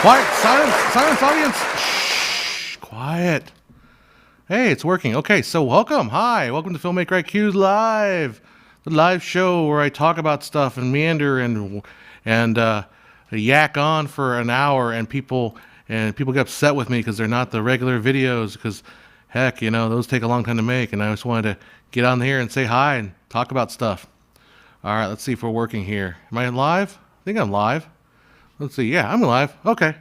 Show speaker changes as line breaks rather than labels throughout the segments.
Quiet, silence, audience. Shh, quiet. Hey, it's working. Okay, so welcome. Hi, welcome to Filmmaker IQ Live, the live show where I talk about stuff and meander and yak on for an hour, and people get upset with me because they're not the regular videos. Because heck, those take a long time to make, and I just wanted to get on here and say hi and talk about stuff. All right, let's see if we're working here. Am I live? I think I'm live. Let's see. Yeah, I'm live. Okay.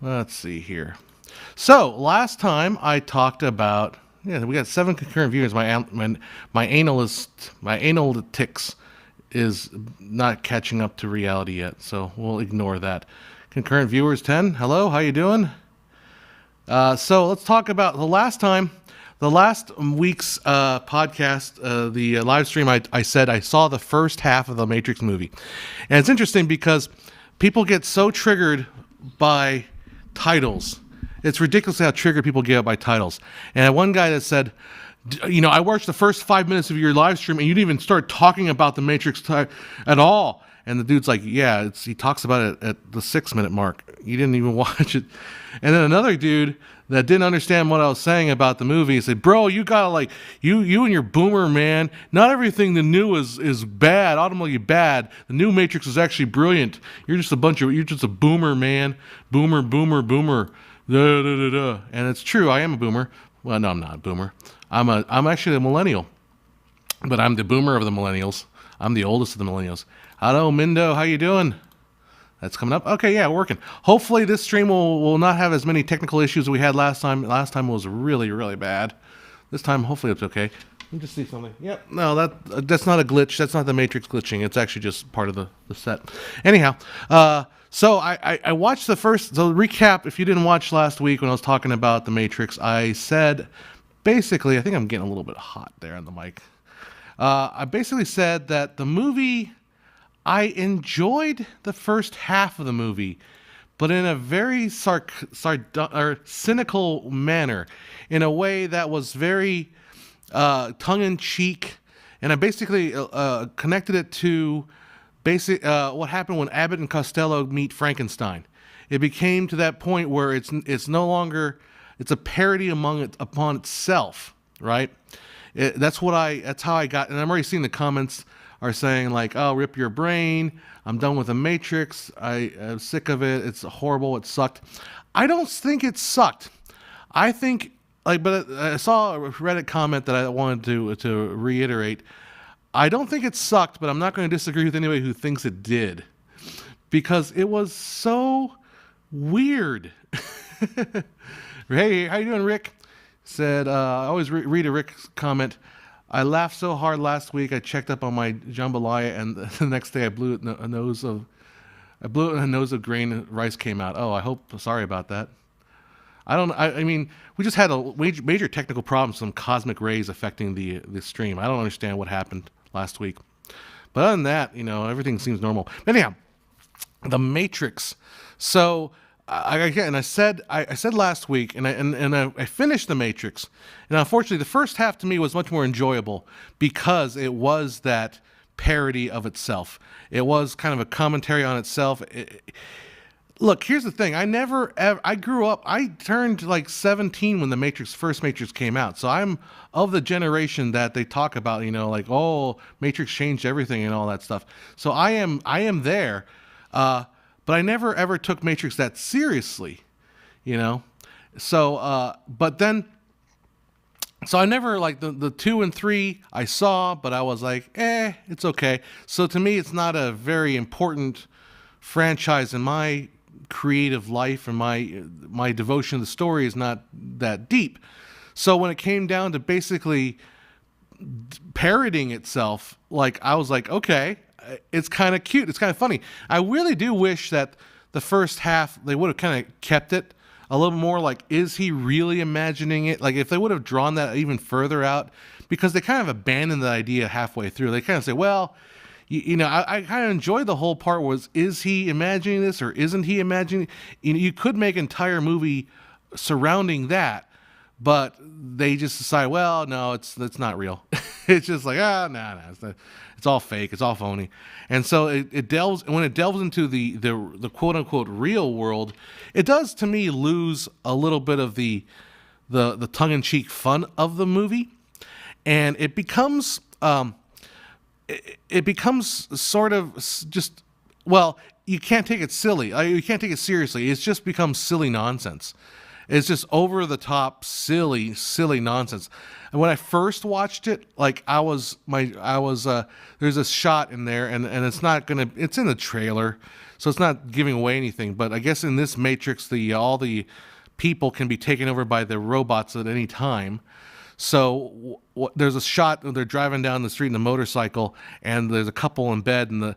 Let's see here. So last time I talked about, we got 7 concurrent viewers. My anal ticks is not catching up to reality yet, so we'll ignore that. Concurrent viewers 10. Hello, how you doing? So let's talk about the last week's podcast, the live stream. I said I saw the first half of the Matrix movie, and it's interesting because people get so triggered by titles. It's ridiculous how triggered people get by titles. And one guy that said, I watched the first 5 minutes of your live stream and you didn't even start talking about the Matrix at all. And the dude's like, yeah, he talks about it at the 6-minute mark. You didn't even watch it. And then another dude that didn't understand what I was saying about the movie said, bro, you gotta you and your boomer, man. Not everything the new is bad, ultimately bad. The new Matrix is actually brilliant. You're just a boomer, man. Boomer. Da, da, da, da. And it's true, I am a boomer. Well, no, I'm not a boomer. I'm actually a millennial. But I'm the boomer of the millennials. I'm the oldest of the millennials. Hello, Mindo, how you doing? That's coming up. Okay, yeah, working. Hopefully this stream will not have as many technical issues as we had last time. Last time was really, really bad. This time, hopefully it's okay. Let me just see something. Yep, no, that's not a glitch. That's not the Matrix glitching. It's actually just part of the set. Anyhow, so I watched the first, so recap, if you didn't watch last week when I was talking about the Matrix, I said, basically, I think I'm getting a little bit hot there on the mic. I basically said that the movie, I enjoyed the first half of the movie, but in a very cynical manner, in a way that was very tongue-in-cheek, and I basically connected it to what happened when Abbott and Costello meet Frankenstein. It became to that point where it's no longer, it's a parody upon itself, right? That's how I got, and I'm already seeing the comments are saying like, oh, rip your brain, I'm done with the Matrix, I'm sick of it, it's horrible, it sucked. I don't think it sucked. I think, but I saw a Reddit comment that I wanted to reiterate. I don't think it sucked, but I'm not going to disagree with anybody who thinks it did, because it was so weird. Hey, how you doing, Rick? Said, I always read a Rick's comment. I laughed so hard last week, I checked up on my jambalaya, and the next day I blew it in a nose of grain rice came out. Oh, sorry about that. I mean, we just had a major technical problem, some cosmic rays affecting the stream. I don't understand what happened last week. But other than that, everything seems normal. But anyhow, the Matrix. So, I said last week, and I finished the Matrix, and unfortunately, the first half to me was much more enjoyable because it was that parody of itself. It was kind of a commentary on itself. Look, here's the thing. I grew up. I turned like 17 when the first Matrix came out, so I'm of the generation that they talk about. Like, oh, Matrix changed everything and all that stuff. So I am there. But I never ever took Matrix that seriously, So, but then, so I never, like, the 2 and 3 I saw, but I was like, it's okay. So to me, it's not a very important franchise in my creative life, and my devotion to the story is not that deep. So when it came down to basically parodying itself, like, I was like, okay, it's kind of cute. It's kind of funny. I really do wish that the first half, they would have kind of kept it a little more like, is he really imagining it? Like, if they would have drawn that even further out, because they kind of abandoned the idea halfway through. They kind of say, well, I kind of enjoyed the whole part was, is he imagining this or isn't he imagining? You could make an entire movie surrounding that, but they just decide, well, no, it's not real. It's just like, no, it's all fake, it's all phony. And so it delves into the quote unquote real world, it does to me lose a little bit of the tongue in cheek fun of the movie, and it becomes it becomes sort of just, well, you can't take it silly. You can't take it seriously. It's just becomes silly nonsense. It's just over the top, silly nonsense. And when I first watched it, like there's a shot in there, and it's in the trailer, so it's not giving away anything. But I guess in this Matrix, all the people can be taken over by the robots at any time. So there's a shot they're driving down the street in a motorcycle, and there's a couple in bed, and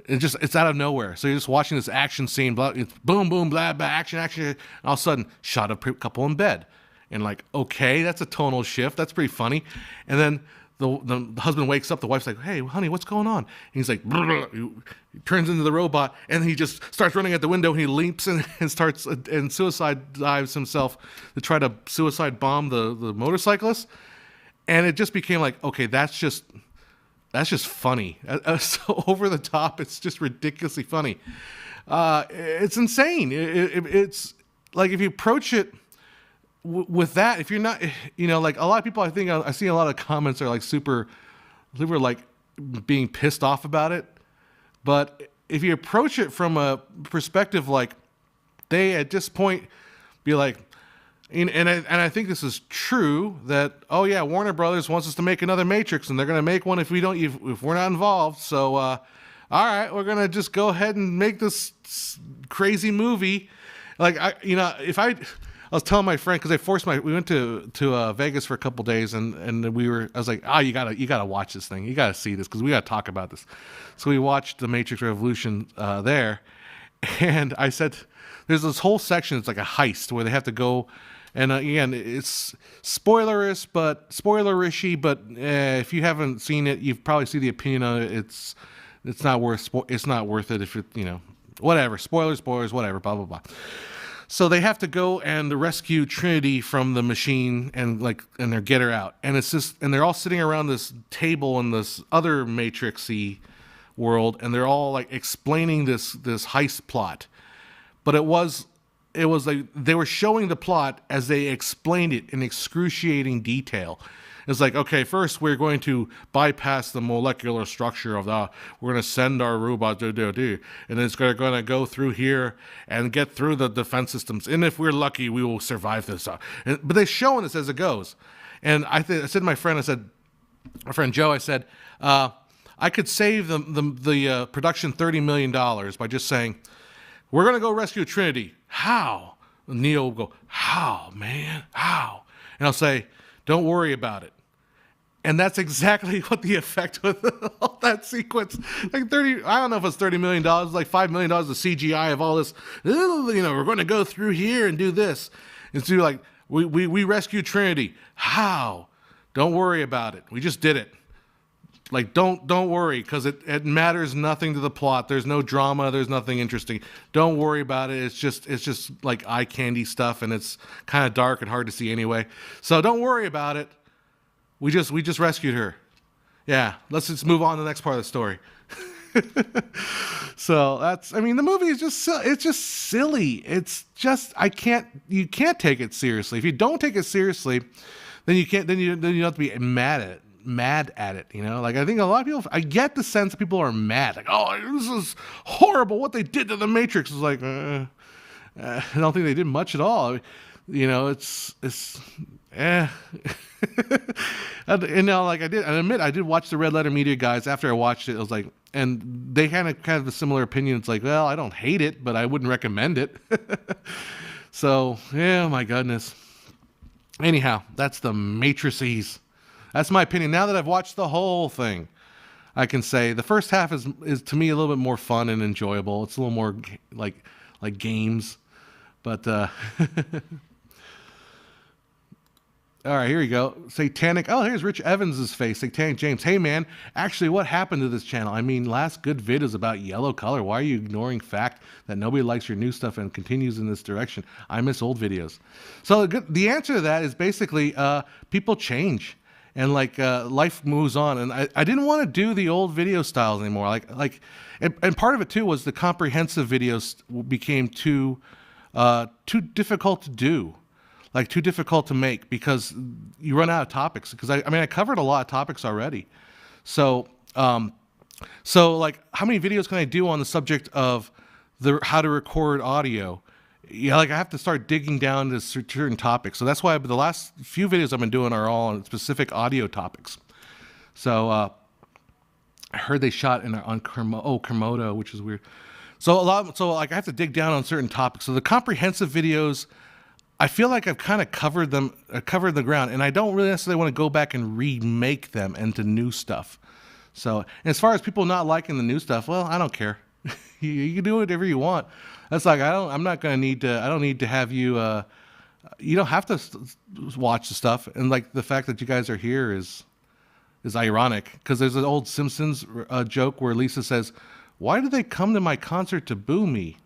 it's out of nowhere. So you're just watching this action scene, blah, it's boom, boom, blah, blah, action, and all of a sudden, shot a couple in bed. And like, okay, that's a tonal shift. That's pretty funny. And then the husband wakes up, the wife's like, hey, honey, what's going on? And he's like, he turns into the robot, and he just starts running at the window, and he leaps and starts and suicide dives himself to try to suicide bomb the motorcyclist. And it just became like, okay, that's just funny. So over the top, it's just ridiculously funny. It's insane. It's like, if you approach it with that, if you're not, like a lot of people, I think I see a lot of comments are like super like being pissed off about it. But if you approach it from a perspective, like they at this point be like, and I think this is true, that, oh yeah, Warner Brothers wants us to make another Matrix, and they're going to make one if we're not involved. So, all right, we're going to just go ahead and make this crazy movie. Like, I was telling my friend, because we went to Vegas for a couple days, and I was like, you gotta watch this thing. You gotta see this, because we gotta talk about this. So we watched The Matrix Revolution there, and I said, there's this whole section, it's like a heist where they have to go, and again, it's spoilerishy, but if you haven't seen it, you've probably seen the opinion on it. It's not worth it if it, whatever, spoilers, whatever, blah, blah, blah. So they have to go and rescue Trinity from the machine and get her out. And it's just, and they're all sitting around this table in this other Matrix-y world, and they're all like explaining this heist plot. But it was like they were showing the plot as they explained it in excruciating detail. It's like, okay, first we're going to bypass the molecular structure of we're going to send our robot, and then it's going to go through here and get through the defense systems. And if we're lucky, we will survive this. But they're showing this as it goes. And I said to my friend Joe, I said, I could save the production $30 million by just saying, we're going to go rescue Trinity. How? And Neo will go, how, man? How? And I'll say, don't worry about it. And that's exactly what the effect with all that sequence. Like I don't know if it's $30 million, like $5 million of CGI of all this. We're going to go through here and do this. And so like, we rescued Trinity. How? Don't worry about it. We just did it. Like, don't worry, because it matters nothing to the plot. There's no drama. There's nothing interesting. Don't worry about it. It's just like eye candy stuff, and it's kind of dark and hard to see anyway. So don't worry about it. We just rescued her. Yeah, let's just move on to the next part of the story. So the movie is just silly. It's just you can't take it seriously. If you don't take it seriously, then you have to be mad at it. Like, I think a lot of people, I get the sense that people are mad, like, oh, this is horrible what they did to the Matrix. Is like, I don't think they did much at all. It's like I admit I did watch the Red Letter Media guys. After I watched it, I was like, and they had kind of a similar opinion. It's like, well, I don't hate it, but I wouldn't recommend it. So, yeah, my goodness. Anyhow, that's the Matrices. That's my opinion. Now that I've watched the whole thing, I can say the first half is to me a little bit more fun and enjoyable. It's a little more like games, but All right, here we go. Satanic. Oh, here's Rich Evans's face. Satanic James. Hey, man. Actually, what happened to this channel? I mean, last good vid is about yellow color. Why are you ignoring fact that nobody likes your new stuff and continues in this direction? I miss old videos. So the answer to that is basically people change. And life moves on, and I didn't want to do the old video styles anymore. And part of it too was the comprehensive videos became too difficult to do, like too difficult to make because you run out of topics. Because I covered a lot of topics already, so like how many videos can I do on the subject of how to record audio? Yeah, like I have to start digging down to certain topics. So that's why the last few videos I've been doing are all on specific audio topics. So I heard they shot on Kermodo, which is weird. So I have to dig down on certain topics. So the comprehensive videos, I feel like I've kind of covered the ground, and I don't really necessarily want to go back and remake them into new stuff. So, and as far as people not liking the new stuff, well, I don't care. You can do whatever you want. That's like I don't need to have you. You don't have to watch the stuff, and like the fact that you guys are here is ironic because there's an old Simpsons joke where Lisa says, "Why do they come to my concert to boo me?"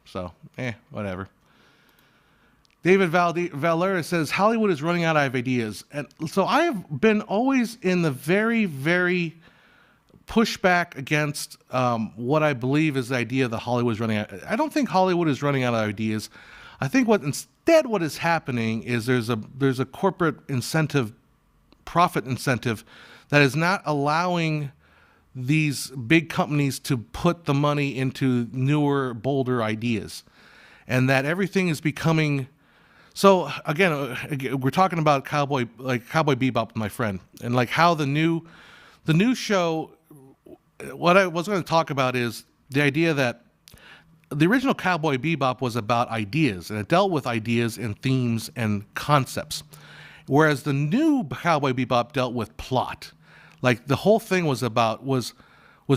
So, whatever. David Valera says Hollywood is running out of ideas, and so I have been always in the very, very pushback against what I believe is the idea that Hollywood is running out. I don't think Hollywood is running out of ideas. I think what is happening is there's a corporate incentive, profit incentive, that is not allowing these big companies to put the money into newer, bolder ideas, and that everything is becoming. So again, we're talking about Cowboy Bebop with my friend, and like how the new show. What I was going to talk about is the idea that the original Cowboy Bebop was about ideas, and it dealt with ideas and themes and concepts, whereas the new Cowboy Bebop dealt with plot. Like the whole thing was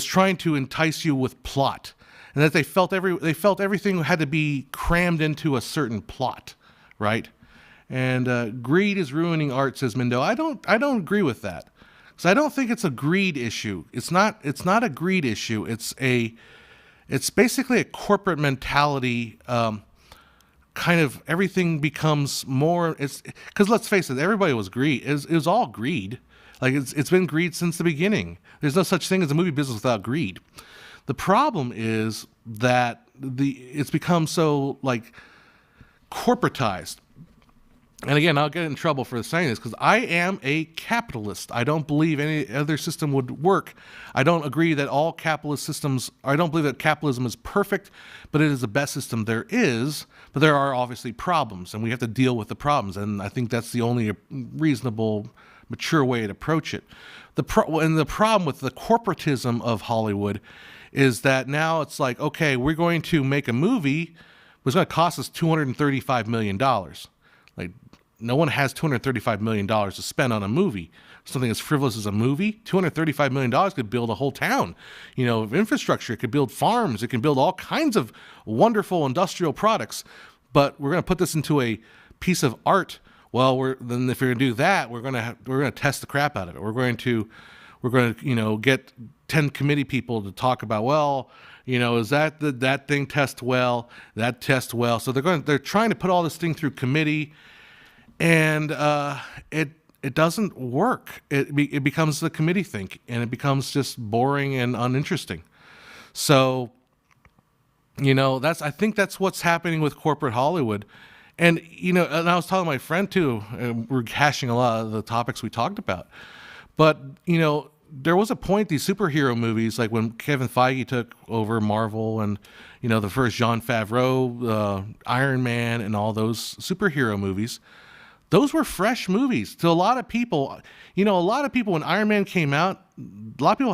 trying to entice you with plot, and that they felt everything had to be crammed into a certain plot, right? And greed is ruining art, says Mindo. I don't agree with that. So I don't think it's a greed issue. It's not a greed issue. It's basically a corporate mentality. Kind of everything becomes more. It's because let's face it, everybody was greed. It was all greed. Like it's been greed since the beginning. There's no such thing as a movie business without greed. The problem is that it's become so like corporatized. And again, I'll get in trouble for saying this because I am a capitalist. I don't believe any other system would work. I don't agree that all capitalist systems, I don't believe that capitalism is perfect, but it is the best system there is. But there are obviously problems, and we have to deal with the problems. And I think that's the only reasonable, mature way to approach it. And the problem with the corporatism of Hollywood is that now it's like, okay, we're going to make a movie, but it's going to cost us $235 million. Like, no one has $235 million to spend on a movie. Something as frivolous as a movie, $235 million could build a whole town, of infrastructure. It could build farms. It can build all kinds of wonderful industrial products. But we're going to put this into a piece of art. Well, then if we're going to do that, we're going to test the crap out of it. We're going to get 10 committee people to talk about, well, is that thing test well? That test well. So they're trying to put all this thing through committee, and it doesn't work. It becomes the committee thing, and it becomes just boring and uninteresting. So, I think that's what's happening with corporate Hollywood. And and I was telling my friend too, we're hashing a lot of the topics we talked about, but there was a point, these superhero movies, like when Kevin Feige took over Marvel and, the first Jon Favreau, Iron Man, and all those superhero movies, those were fresh movies to a lot of people. A lot of people, when Iron Man came out, a lot of people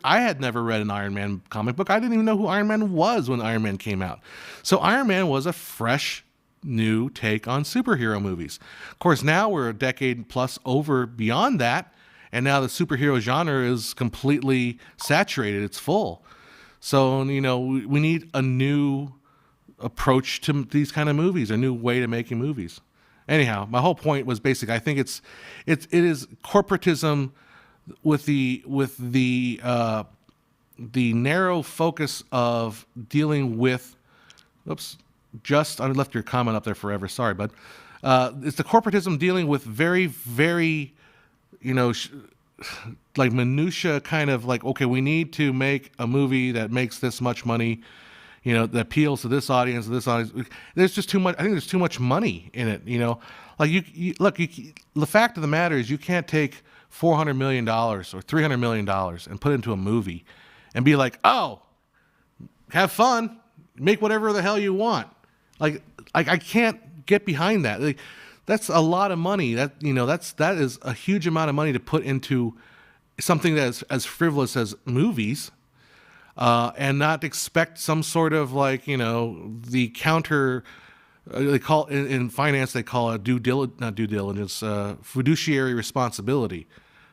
I had never read an Iron Man comic book. I didn't even know who Iron Man was when Iron Man came out. So Iron Man was a fresh, new take on superhero movies. Of course, now we're a decade plus over beyond that. And now the superhero genre is completely saturated. It's full. So, we need a new approach to these kind of movies, a new way to making movies. Anyhow, my whole point was basic. I think it is corporatism with the narrow focus of dealing with. Oops, I left your comment up there forever. Sorry, bud. It's the corporatism dealing with very, very, like minutia kind of like, okay, we need to make a movie that makes this much money, that appeals to this audience, There's just too much. I think there's too much money in it. Like the fact of the matter is you can't take $400 million or $300 million and put it into a movie and be like, oh, have fun, make whatever the hell you want. Like I can't get behind that. Like, that's a lot of money. That is a huge amount of money to put into something that's as frivolous as movies, and not expect some sort of like the counter. They call in finance they call it fiduciary responsibility.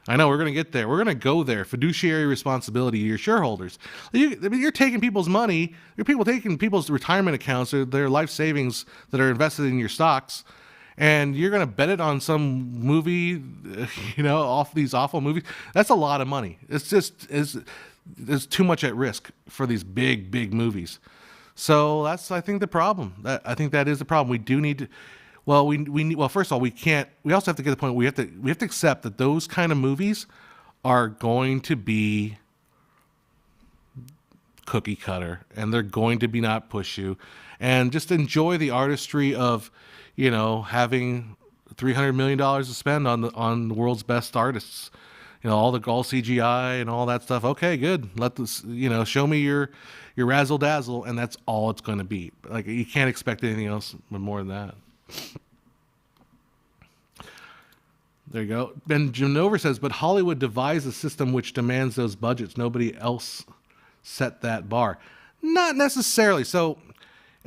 I know we're going to get there. We're going to go there. Fiduciary responsibility to your shareholders. You're taking people's money. You're taking people's retirement accounts, their life savings that are invested in your stocks, and you're going to bet it on some movie, off these awful movies. That's a lot of money. There's too much at risk for these big, big movies. So that's, I think, the problem. I think that is the problem. We do need to. Well, first of all, we can't. We also have to get to the point we have to accept that those kind of movies are going to be cookie cutter, and they're going to be not push you, and just enjoy the artistry of, having $300 million to spend on the world's best artists. All CGI and all that stuff. Okay, good. Let this, show me your razzle dazzle, and that's all it's going to be. Like, you can't expect anything else more than that. There you go. Ben Janover says, but Hollywood devised a system which demands those budgets. Nobody else set that bar. Not necessarily. So,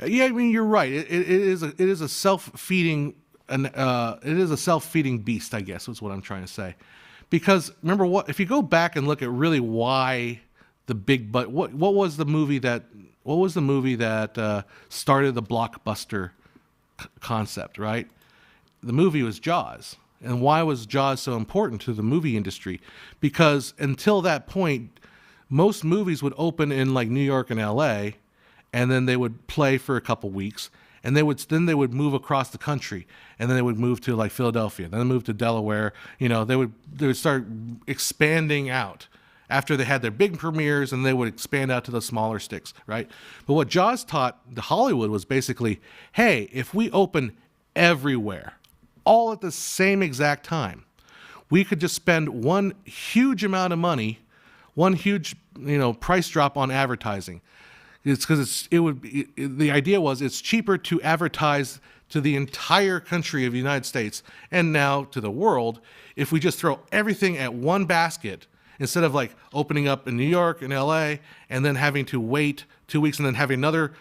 yeah, I mean, you're right. It is a self-feeding, beast, I guess is what I'm trying to say. Because remember, if you go back and look at really why the big what was the movie that started the blockbuster concept, right? The movie was Jaws. And why was Jaws so important to the movie industry? Because until that point, most movies would open in like New York and LA, and then they would play for a couple weeks, and they would move across the country, and then they would move to like Philadelphia, then they move to Delaware. They would start expanding out after they had their big premieres, and they would expand out to the smaller sticks, right? But what Jaws taught the Hollywood was basically, hey, if we open everywhere, all at the same exact time, we could just spend one huge amount of money, one huge price drop on advertising. It's because the idea was it's cheaper to advertise to the entire country of the United States and now to the world if we just throw everything at one basket instead of like opening up in New York and LA and then having to wait 2 weeks and then having another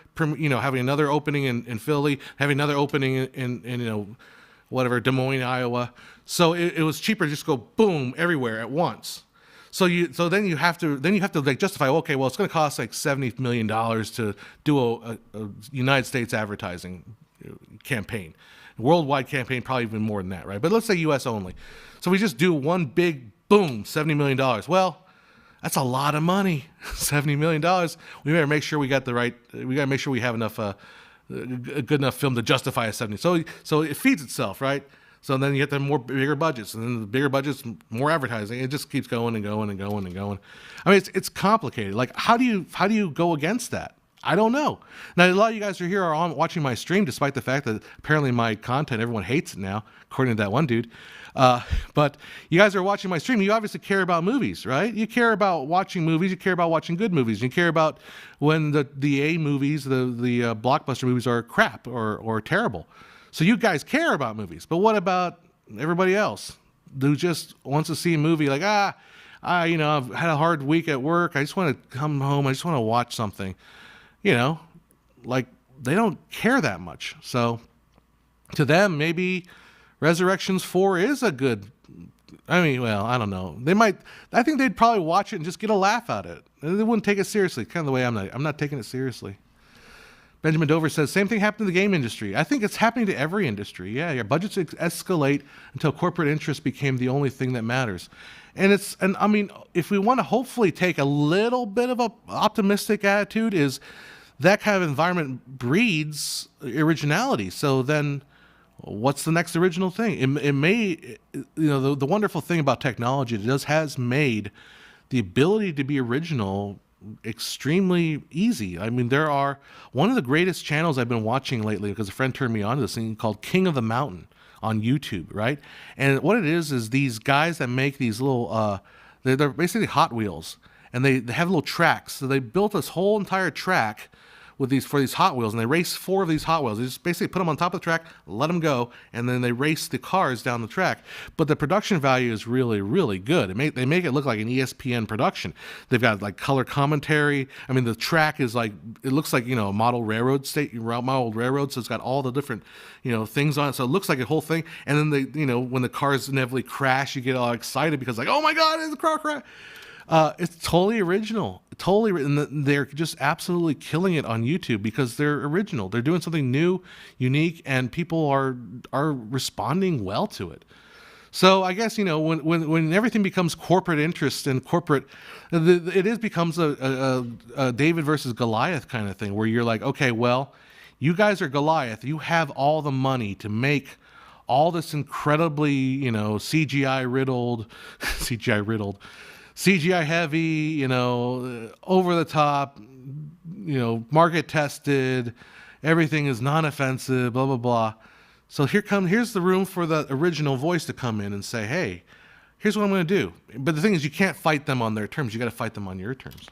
opening in Philly, having another opening in Des Moines, Iowa. So it was cheaper to just go boom everywhere at once. So then you have to like justify, okay, well, it's going to cost like $70 million to do a United States advertising campaign, worldwide campaign, probably even more than that, right? But let's say U.S. only. So we just do one big boom, $70 million. Well, that's a lot of money, $70 million. We better make sure we got we got to make sure we have enough, a good enough film to justify a 70. So it feeds itself, right? So then you get the bigger budgets, and then the bigger budgets, more advertising. It just keeps going and going and going and going. I mean, it's complicated. Like, how do you go against that? I don't know. Now, a lot of you guys are watching my stream, despite the fact that apparently my content, everyone hates it now, according to that one dude. But you guys are watching my stream. You obviously care about movies, right? You care about watching movies. You care about watching good movies. You care about when the A movies, the blockbuster movies are crap or terrible. So you guys care about movies. But what about everybody else who just wants to see a movie like, I've had a hard week at work. I just want to come home. I just want to watch something. Like, they don't care that much. So to them, maybe Resurrections 4 is a good, I don't know. I think they'd probably watch it and just get a laugh out of it. They wouldn't take it seriously, kind of the way I'm not taking it seriously. Benjamin Dover says, same thing happened to the game industry. I think it's happening to every industry. Yeah, your budgets escalate until corporate interest became the only thing that matters. And I mean, if we want to hopefully take a little bit of a optimistic attitude, is that kind of environment breeds originality. So then what's the next original thing? It may, the wonderful thing about technology, has made the ability to be original extremely easy. I mean, there are one of the greatest channels I've been watching lately, because a friend turned me on to this thing called King of the Mountain on YouTube, right? And what it is these guys that make these little, they're basically Hot Wheels, and they have little tracks. So they built this whole entire track with these Hot Wheels, and they race 4 of these Hot Wheels. They just basically put them on top of the track, let them go, and then they race the cars down the track. But the production value is really, really good. They make it look like an ESPN production. They've got like color commentary. I mean, the track is like, it looks like, a model railroad, so it's got all the different, things on it. So it looks like a whole thing. And then when the cars inevitably crash, you get all excited because like, oh my God, it's a car crash. It's totally original. And they're just absolutely killing it on YouTube because they're original. They're doing something new, unique, and people are responding well to it. So I guess when everything becomes corporate interest and corporate, becomes a David versus Goliath kind of thing, where you're like, okay, well, you guys are Goliath. You have all the money to make all this incredibly CGI riddled. CGI heavy, over the top, market tested, everything is non-offensive, blah, blah, blah. So here's the room for the original voice to come in and say, hey, here's what I'm going to do. But the thing is, you can't fight them on their terms. You got to fight them on your terms.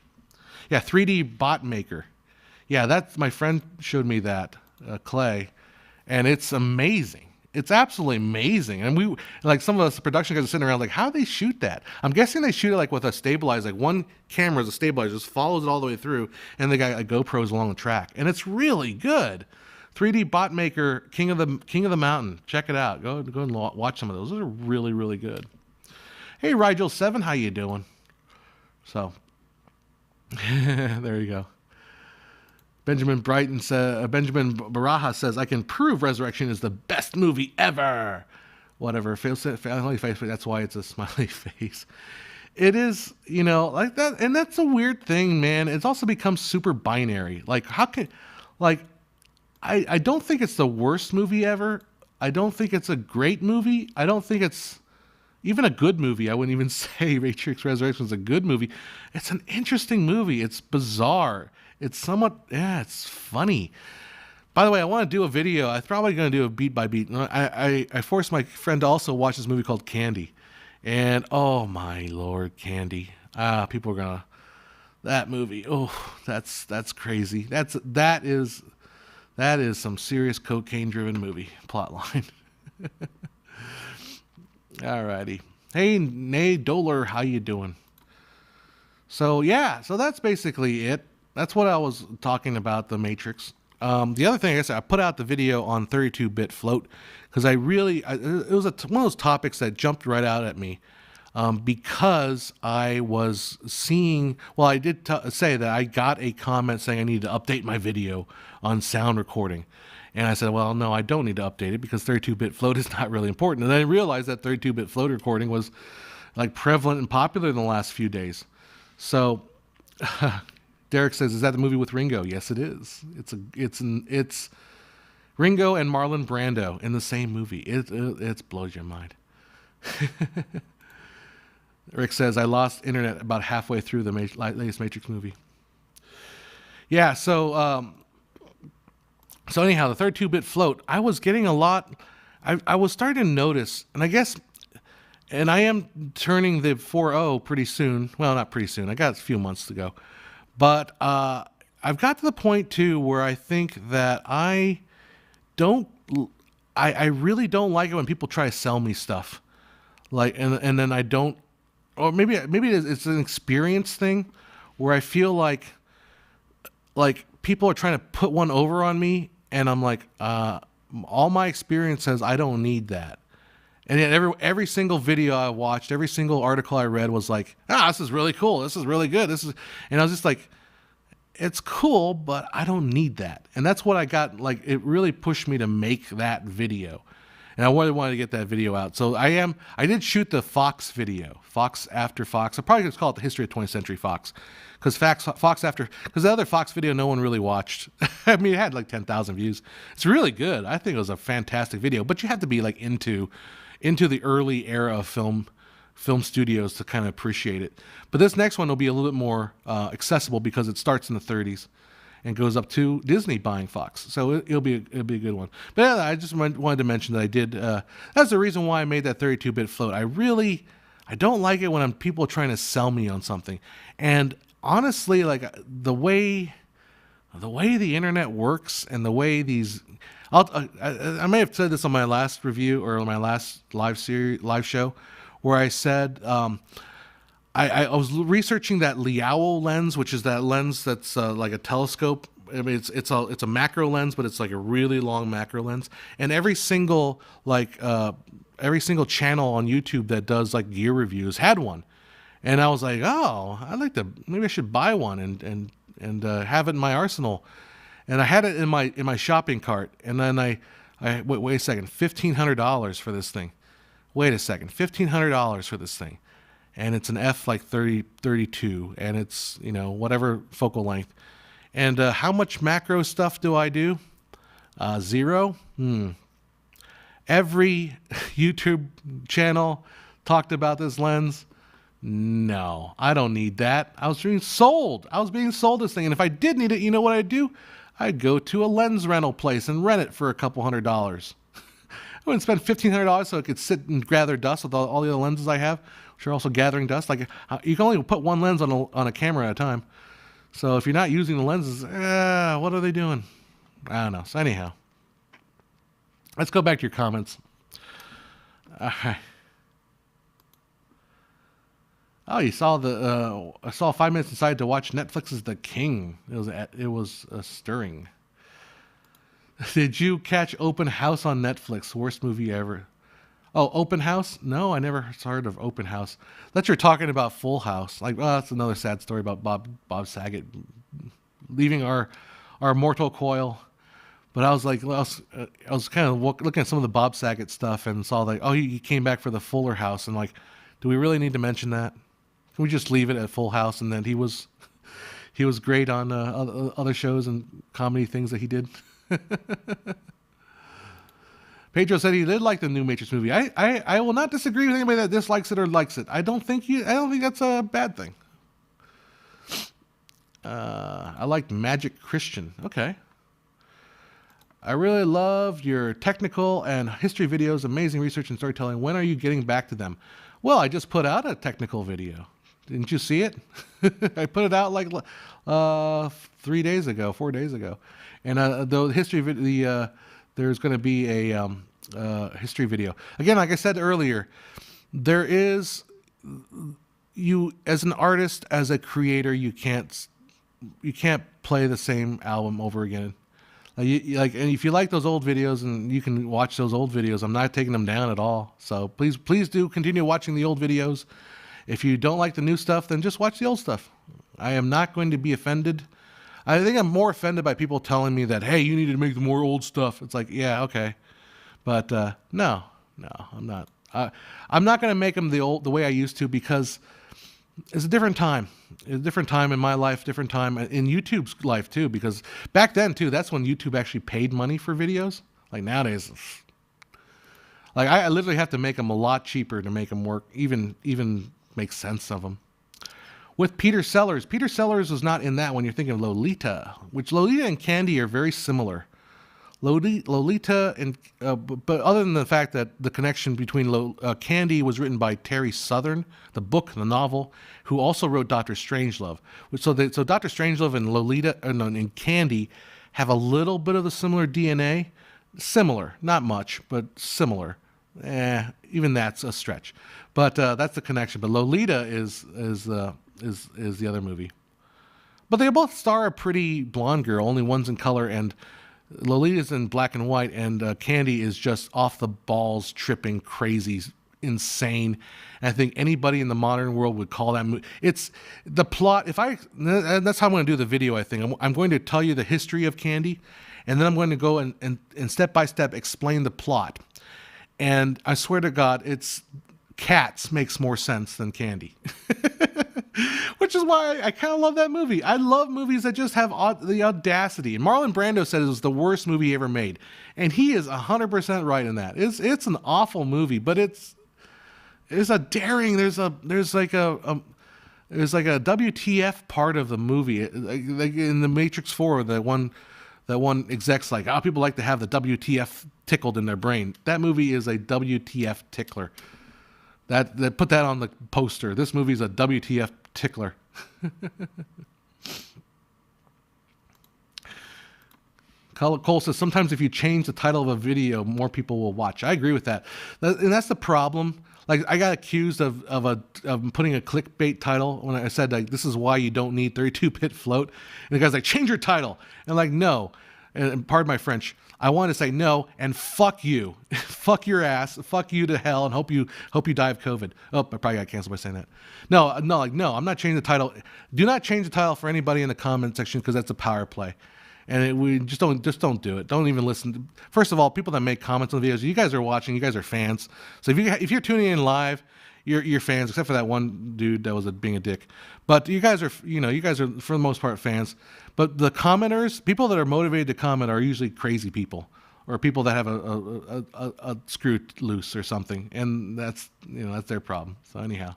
Yeah, 3D Bot Maker. Yeah, that's my friend showed me that, Clay, and it's amazing. It's absolutely amazing. And some of us production guys are sitting around like, how do they shoot that? I'm guessing they shoot it like with a stabilizer, like one camera is a stabilizer, just follows it all the way through, and they got like GoPros along the track. And it's really good. 3D Bot Maker, King of the Mountain. Check it out. Go and watch some of those. Those are really, really good. Hey, Rigel7, how you doing? So, there you go. Benjamin Baraha says, I can prove Resurrection is the best movie ever. Whatever. Smiley face, that's why it's a smiley face. It is, like that. And that's a weird thing, man. It's also become super binary. Like, I don't think it's the worst movie ever. I don't think it's a great movie. I don't think it's even a good movie. I wouldn't even say Matrix Resurrection is a good movie. It's an interesting movie. It's bizarre. It's it's funny. By the way, I want to do a video. I'm probably going to do a beat by beat. I forced my friend to also watch this movie called Candy. And oh my Lord, Candy. People are going to, that movie. Oh, that's crazy. That is some serious cocaine driven movie plot line. Alrighty. Hey, Nay Doler, how you doing? So yeah, so that's basically it. That's what I was talking about, the Matrix. The other thing, I put out the video on 32-bit float because it was one of those topics that jumped right out at me because I was seeing, well, I did say that I got a comment saying I needed to update my video on sound recording. And I said, well, no, I don't need to update it because 32-bit float is not really important. And then I realized that 32-bit float recording was like prevalent and popular in the last few days. So Derek says, is that the movie with Ringo? Yes, it is. It's Ringo and Marlon Brando in the same movie. It blows your mind. Rick says, I lost internet about halfway through the latest Matrix movie. Yeah, so anyhow, the 32-bit float, I was getting a lot. I was starting to notice, and I guess, and I am turning the 4.0 pretty soon. Well, not pretty soon. I got a few months to go. But I've got to the point, too, where I think that I really don't like it when people try to sell me stuff. Like, and then I don't, or maybe it's an experience thing where I feel like people are trying to put one over on me, and I'm like, all my experience says I don't need that. And yet every single video I watched, every single article I read was like, this is really cool. This is really good. And I was just like, it's cool, but I don't need that. And that's what I got. Like, it really pushed me to make that video. And I really wanted to get that video out. So I did shoot the Fox video, Fox After Fox. I probably just call it the History of 20th Century Fox. Because the other Fox video no one really watched. I mean, it had like 10,000 views. It's really good. I think it was a fantastic video. But you have to be like into the early era of film studios to kind of appreciate it. But this next one will be a little bit more accessible because it starts in the 30s and goes up to Disney buying Fox. So it'll be a good one. But yeah, I just wanted to mention that I did. That's the reason why I made that 32-bit float. I don't like it when people trying to sell me on something. And honestly, like the way the internet works and the way these, I may have said this on my last review or my last live show, where I said I was researching that Liao lens, which is that lens that's like a telescope. I mean, it's a macro lens, but it's like a really long macro lens. And every single channel on YouTube that does like gear reviews had one. And I was like, oh, maybe I should buy one and have it in my arsenal. And I had it in my shopping cart. And then I wait a second, $1,500 for this thing. Wait a second, $1,500 for this thing. And it's an f like 32, and it's, whatever focal length. And how much macro stuff do I do? 0. Every YouTube channel talked about this lens. No, I don't need that. I was being sold this thing. And if I did need it, you know what I'd do? I'd go to a lens rental place and rent it for a couple $100. I wouldn't spend $1,500 so I could sit and gather dust with all the other lenses I have, which are also gathering dust. Like, you can only put one lens on a camera at a time. So if you're not using the lenses, what are they doing? I don't know. So anyhow, let's go back to your comments. All right. Oh, you saw I saw 5 minutes inside to watch Netflix's The King. It was stirring. Did you catch Open House on Netflix? Worst movie ever. Oh, Open House? No, I never heard of Open House. That you're talking about Full House. Like, that's another sad story about Bob Saget leaving our mortal coil. But I was like, I was kind of looking at some of the Bob Saget stuff and saw like, oh, he came back for the Fuller House, and like, do we really need to mention that? Can we just leave it at Full House and then he was great on other shows and comedy things that he did? Pedro said he did like the new Matrix movie. I will not disagree with anybody that dislikes it or likes it. I don't think that's a bad thing. I liked Magic Christian. Okay. I really love your technical and history videos, amazing research and storytelling. When are you getting back to them? Well, I just put out a technical video. Didn't you see it? I put it out like 4 days ago. And the history there's going to be a history video. Again, like I said earlier, there is, you as an artist, as a creator, you can't play the same album over again. And if you like those old videos, and you can watch those old videos, I'm not taking them down at all. So please do continue watching the old videos. If you don't like the new stuff, then just watch the old stuff. I am not going to be offended. I think I'm more offended by people telling me that, hey, you need to make the more old stuff. It's like, yeah, okay. But no, I'm not. I'm not going to make them the way I used to, because it's a different time. It's a different time in my life, different time in YouTube's life too, because back then too, that's when YouTube actually paid money for videos. Like nowadays, like I literally have to make them a lot cheaper to make them work, even make sense of them. With Peter Sellers was not in that one. You're thinking of Lolita, which Lolita and Candy are very similar. Lolita and but other than the fact that the connection between Candy was written by Terry Southern, the novel, who also wrote Dr. Strangelove. So Dr. Strangelove and Lolita and Candy have a little bit of the similar DNA. Similar, not much, but similar. Even that's a stretch. But that's the connection. But Lolita is the other movie. But they both star a pretty blonde girl. Only one's in color, and Lolita's in black and white, and Candy is just off the balls, tripping, crazy insane. And I think anybody in the modern world would call that movie. It's the plot. And that's how I'm going to do the video. I think I'm going to tell you the history of Candy, and then I'm going to go and step by step explain the plot. And I swear to God, Cats makes more sense than Candy. Which is why I kind of love that movie. I love movies that just have the audacity. And Marlon Brando said it was the worst movie he ever made. And he is 100% right in that. It's an awful movie, but it's a daring. There's like a WTF part of the movie. Like in the Matrix 4, that one exec's like, people like to have the WTF tickled in their brain. That movie is a WTF tickler. That put that on the poster. This movie is a WTF tickler. Cole says, sometimes if you change the title of a video, more people will watch. I agree with that. And that's the problem. Like, I got accused of putting a clickbait title when I said, like, this is why you don't need 32-bit float. And the guy's like, change your title. And I'm like, no. And pardon my French, I want to say no and fuck you. Fuck your ass. Fuck you to hell, and hope you die of COVID. Oh, I probably got canceled by saying that. No, I'm not changing the title. Do not change the title for anybody in the comment section, because that's a power play. And we just don't do it. Don't even listen. First of all, people that make comments on the videos, you guys are watching, you guys are fans. So if you're tuning in live, you're fans, except for that one dude that was being a dick. But you guys are for the most part fans. But the commenters, people that are motivated to comment, are usually crazy people, or people that have a screw loose or something, and that's their problem. So anyhow.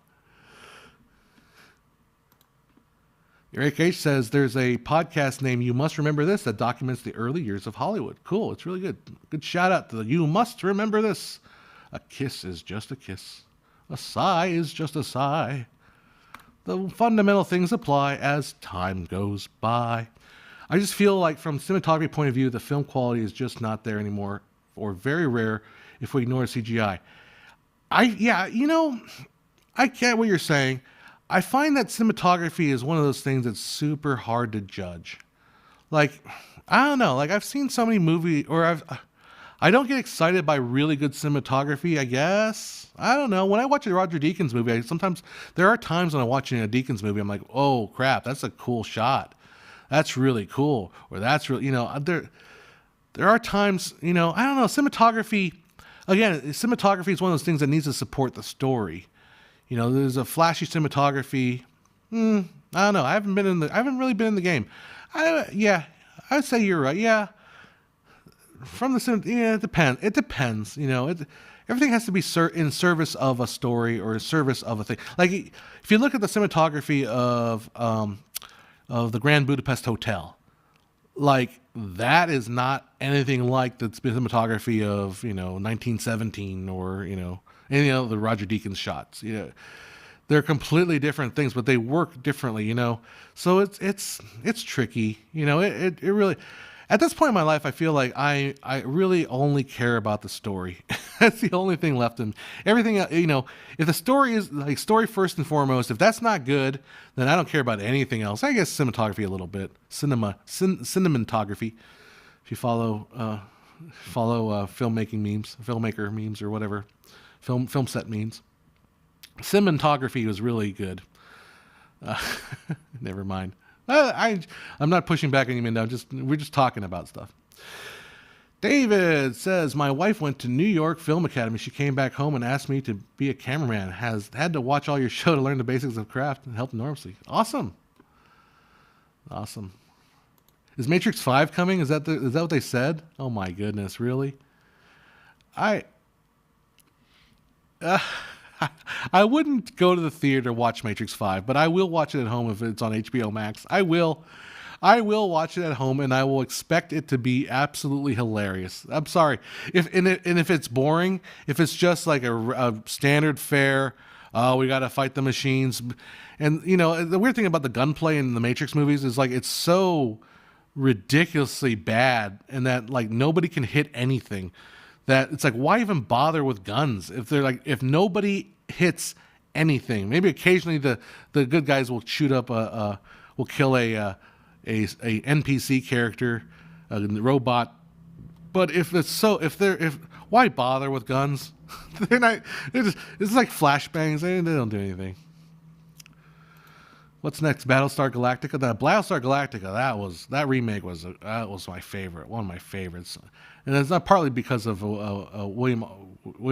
Eric H. says there's a podcast named You Must Remember This that documents the early years of Hollywood. Cool. It's really good. Good shout out to the You Must Remember This. A kiss is just a kiss. A sigh is just a sigh. The fundamental things apply as time goes by. I just feel like from cinematography point of view, the film quality is just not there anymore, or very rare if we ignore CGI. I get what you're saying. I find that cinematography is one of those things that's super hard to judge. Like, I don't know. Like, I've seen so many movies, or I don't get excited by really good cinematography, I guess. I don't know. When I watch a Roger Deakins movie, there are times when I'm watching a Deakins movie, I'm like, oh crap, that's a cool shot. That's really cool. Or that's really, there are times, I don't know, cinematography is one of those things that needs to support the story. There's a flashy cinematography. I don't know. I haven't really been in the game. I'd say you're right. Yeah. It depends. It depends. Everything has to be in service of a story or in service of a thing. Like, if you look at the cinematography of the Grand Budapest Hotel, like, that is not anything like the cinematography of 1917 or any of the Roger Deakins shots. They're completely different things, but they work differently. So it's tricky. It really. At this point in my life, I feel like I really only care about the story. That's the only thing left in everything. If the story is like story first and foremost, if that's not good, then I don't care about anything else. I guess cinematography a little bit, cinematography. If you follow filmmaking memes, filmmaker memes, or whatever, film set memes. Cinematography was really good. Never mind. I'm not pushing back on you, man. We're just talking about stuff. David says, my wife went to New York Film Academy. She came back home and asked me to be a cameraman. Has had to watch all your show to learn the basics of craft and help enormously. Awesome. Is Matrix 5 coming? Is that what they said? Oh my goodness, really? I wouldn't go to the theater to watch Matrix 5, but I will watch it at home if it's on HBO Max. I will watch it at home, and I will expect it to be absolutely hilarious. I'm sorry. If it's boring, if it's just like a standard fare, we got to fight the machines. And, the weird thing about the gunplay in the Matrix movies is, like, it's so ridiculously bad, and that, like, nobody can hit anything. That it's like, why even bother with guns if nobody hits anything? Maybe occasionally the good guys will shoot up will kill a NPC character, a robot. But why bother with guns? They're not. They're just. It's like flashbangs. They don't do anything. What's next? Battlestar Galactica. That Battlestar Galactica. That remake was my favorite. One of my favorites, and it's not partly because of William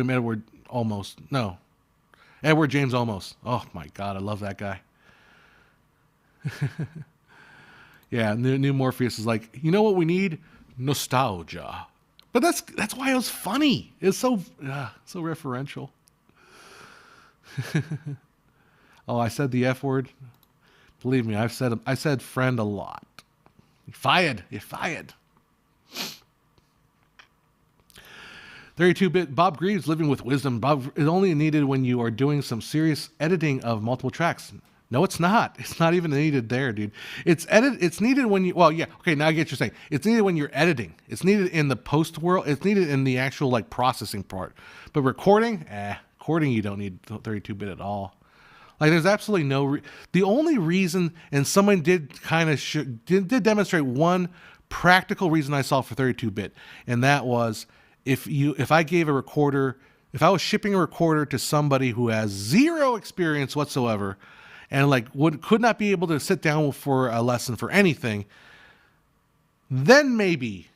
Edward Olmos. No, Edward James Olmos. Oh my God, I love that guy. Yeah, new Morpheus is like, you know what we need? Nostalgia. But that's why it was funny. It's so referential. Oh, I said the F word. Believe me, I said friend a lot. You're fired. 32-bit Bob Greaves, living with wisdom. Bob is only needed when you are doing some serious editing of multiple tracks. No, it's not. It's not even needed there, dude. It's needed when you. Well, yeah. Okay, now I get what you're saying. It's needed when you're editing. It's needed in the post world. It's needed in the actual like processing part. But recording, you don't need 32-bit at all. Like, there's absolutely no. The only reason, and someone did kind of did demonstrate one practical reason I saw for 32-bit, and that was if I gave a recorder, if I was shipping a recorder to somebody who has zero experience whatsoever, and like could not be able to sit down for a lesson for anything, then maybe,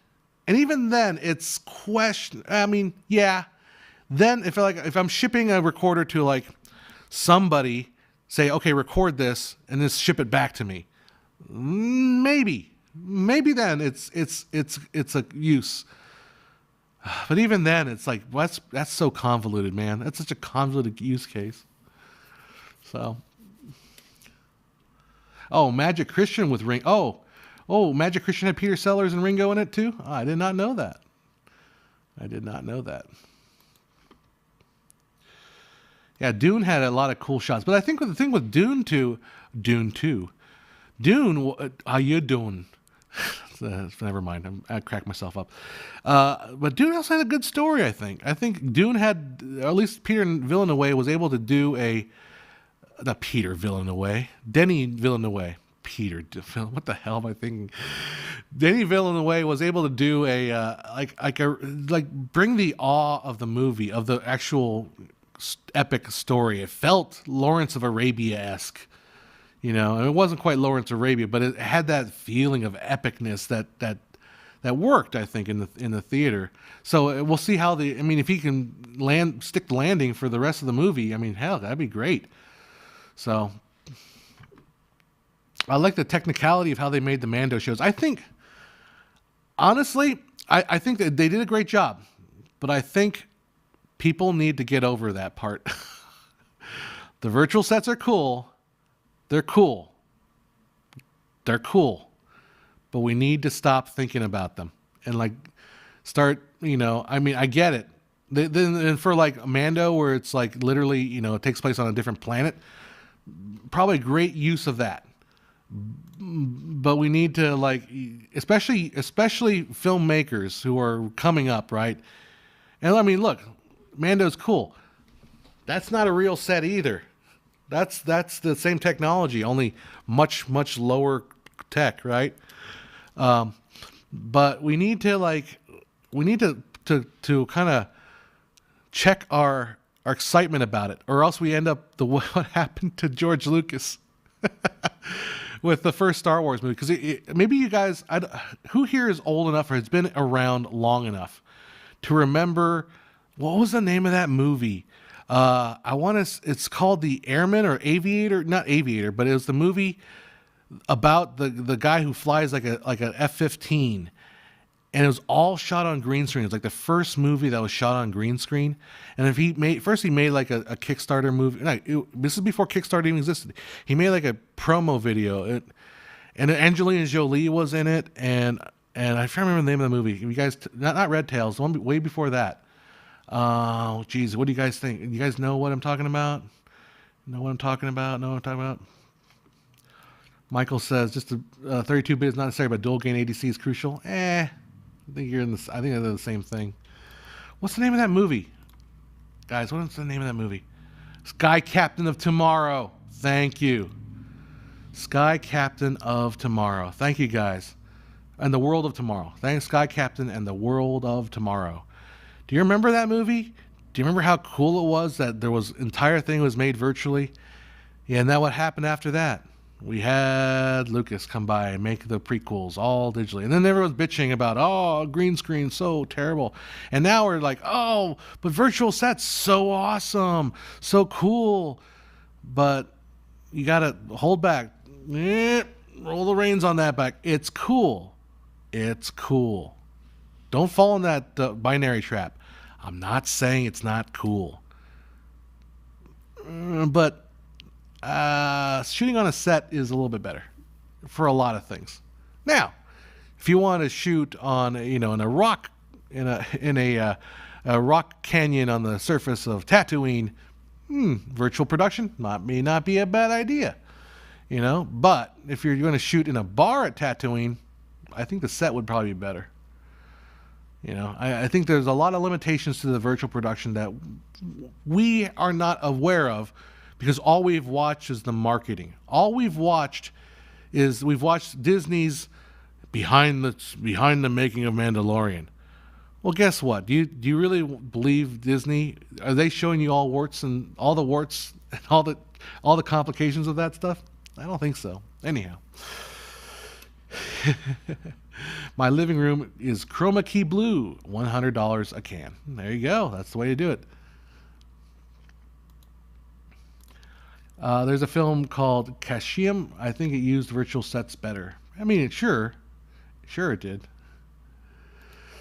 and even then it's question. I mean, yeah. Then if I'm shipping a recorder to like somebody, say, okay, record this and just ship it back to me. Maybe then it's a use. But even then, it's like, that's so convoluted, man. That's such a convoluted use case. So, Magic Christian with Ringo. Magic Christian had Peter Sellers and Ringo in it too? Oh, I did not know that. Yeah, Dune had a lot of cool shots. But I think the thing with Dune 2, how you doing? Never mind. I cracked myself up. But Dune also had a good story, I think. I think Dune had, or at least Peter Villeneuve was able to do Denny Villeneuve. What the hell am I thinking? Denny Villeneuve was able to do bring the awe of the movie, of the actual epic story. It felt Lawrence of Arabia-esque. You know, and it wasn't quite Lawrence of Arabia, but it had that feeling of epicness that worked, I think, in the theater. So we'll see how if he can stick the landing for the rest of the movie, I mean, hell, that'd be great. So I like the technicality of how they made the Mando shows. I think, honestly, I think that they did a great job, but I think people need to get over that part. The virtual sets are cool. They're cool. But we need to stop thinking about them and start, I get it. Then for like Mando, where it's like literally, it takes place on a different planet, probably great use of that. But we need to especially filmmakers who are coming up, right? And look, Mando's cool. That's not a real set either. That's the same technology, only much, much lower tech, right? But we need to kind of check our excitement about it, or else we end up what happened to George Lucas with the first Star Wars movie. Because maybe you guys, who here is old enough or has been around long enough to remember, what was the name of that movie? It's called The Airman or Aviator, not Aviator, but it was the movie about the guy who flies like an F-15, and it was all shot on green screen. It was like the first movie that was shot on green screen. And if he made like a Kickstarter movie. This is before Kickstarter even existed. He made like a promo video, and Angelina Jolie was in it, and I can't remember the name of the movie. You guys, not Red Tails, the one way before that. Oh, geez, what do you guys think? You guys know what I'm talking about? Know what I'm talking about? Michael says, just 32-bit is not necessary, but dual gain ADC is crucial. I think they're the same thing. What's the name of that movie? Guys, what's the name of that movie? Sky Captain of Tomorrow. Thank you. Sky Captain of Tomorrow. Thank you, guys. And the World of Tomorrow. Thanks, Sky Captain and the World of Tomorrow. Do you remember that movie? Do you remember how cool it was that there was entire thing was made virtually? Yeah, and now what happened after that? We had Lucas come by and make the prequels all digitally. And then everyone's bitching about, oh, green screen, so terrible. And now we're like, oh, but virtual sets, so awesome, so cool. But you got to hold back. Roll the reins on that back. It's cool. It's cool. Don't fall in that binary trap. I'm not saying it's not cool. But shooting on a set is a little bit better for a lot of things. Now, if you want to shoot on, in a rock, in a rock canyon on the surface of Tatooine, virtual production may not be a bad idea, But if you're going to shoot in a bar at Tatooine, I think the set would probably be better. I think there's a lot of limitations to the virtual production that we are not aware of because all we've watched is the marketing. All we've watched is Disney's behind the making of Mandalorian. Well, guess what? Do you really believe Disney? Are they showing you all the warts and all the complications of that stuff? I don't think so. Anyhow. My living room is chroma key blue, $100 a can. There you go. That's the way to do it. There's a film called Kashyyym. I think it used virtual sets better. I mean, sure it did.